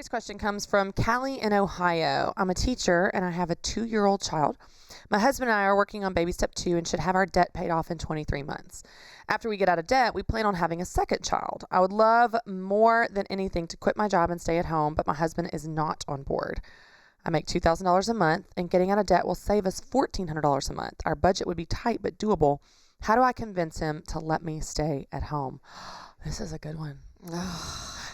Today's question comes from Callie in Ohio. I'm a teacher and I have a 2-year-old child. My husband and I are working on baby step 2 and should have our debt paid off in 23 months. After we get out of debt, we plan on having a second child. I would love more than anything to quit my job and stay at home, but my husband is not on board. I make $2,000 a month and getting out of debt will save us $1,400 a month. Our budget would be tight but doable. How do I convince him to let me stay at home? This is a good one.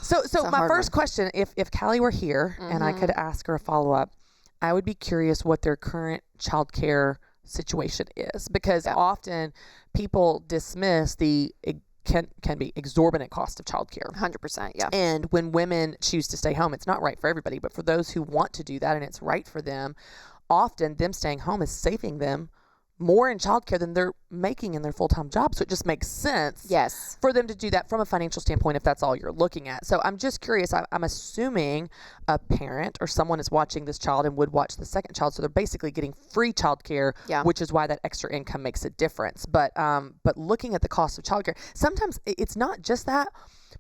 So my first question, if Callie were here and I could ask her a follow-up, I would be curious what their current child care situation is, because often people dismiss the can be exorbitant cost of childcare. 100%, yeah. And when women choose to stay home, it's not right for everybody, but for those who want to do that and it's right for them, often them staying home is saving them more in childcare than they're making in their full-time job. So it just makes sense for them to do that from a financial standpoint if that's all you're looking at. So I'm just curious. I'm assuming a parent or someone is watching this child and would watch the second child. So they're basically getting free childcare, which is why that extra income makes a difference. But looking at the cost of childcare, sometimes it's not just that.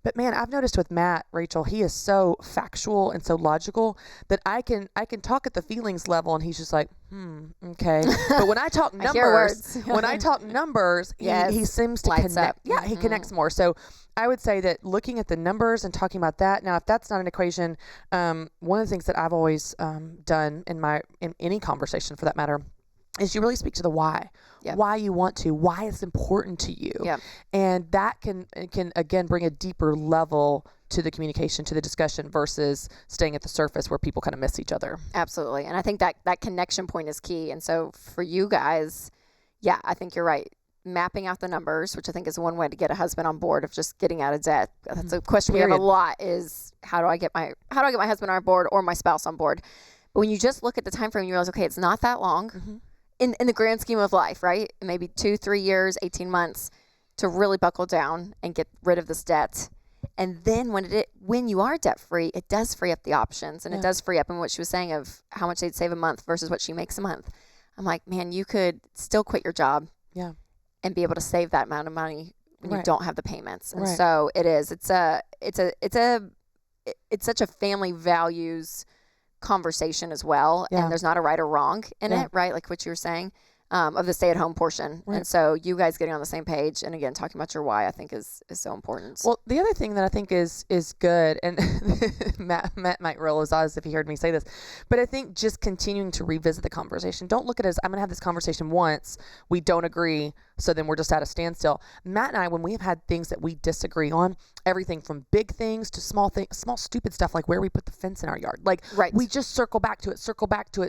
But man, I've noticed with Matt, Rachel, he is so factual and so logical that I can talk at the feelings level and he's just like, okay. But when I talk numbers, he seems to connect. Yeah, he connects more. So I would say that looking at the numbers and talking about that. Now, if that's not an equation, one of the things that I've always done in any conversation for that matter is you really speak to the why. Why you want to, why it's important to you. And that can again bring a deeper level to the communication, to the discussion versus staying at the surface where people kind of miss each other. Absolutely. And I think that connection point is key. And so for you guys, I think you're right. Mapping out the numbers, which I think is one way to get a husband on board of just getting out of debt. That's a question we have a lot is how do I get my husband on board or my spouse on board? But when you just look at the time frame, you realize, okay, it's not that long. In the grand scheme of life, right? Maybe 2-3 years, 18 months to really buckle down and get rid of this debt. And then when you are debt free, it does free up the options and it does free up. And what she was saying of how much they'd save a month versus what she makes a month. I'm like, man, you could still quit your job and be able to save that amount of money when you don't have the payments. And so it is. It's such a family values conversation as well, and there's not a right or wrong in it, right? Like what you were saying of the stay-at-home portion, and so you guys getting on the same page and again talking about your why, I think is so important. Well, the other thing that I think is good, and Matt might roll his eyes if he heard me say this, but I think just continuing to revisit the conversation. Don't look at it as I'm going to have this conversation once, we don't agree, so then we're just at a standstill. Matt and I, when we have had things that we disagree on, everything from big things to small stupid stuff like where we put the fence in our yard, like we just circle back to it,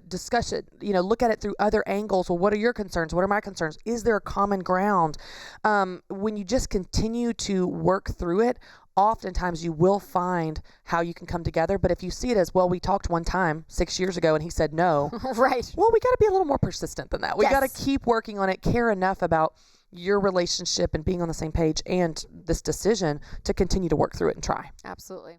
discuss it, look at it through other angles. Well, what are your concerns? What are my concerns? Is there a common ground? When you just continue to work through it, oftentimes you will find how you can come together. But if you see it as, well, we talked one time 6 years ago and he said no. Well, we got to be a little more persistent than that. We got to keep working on it, care enough about your relationship and being on the same page and this decision to continue to work through it and try. Absolutely.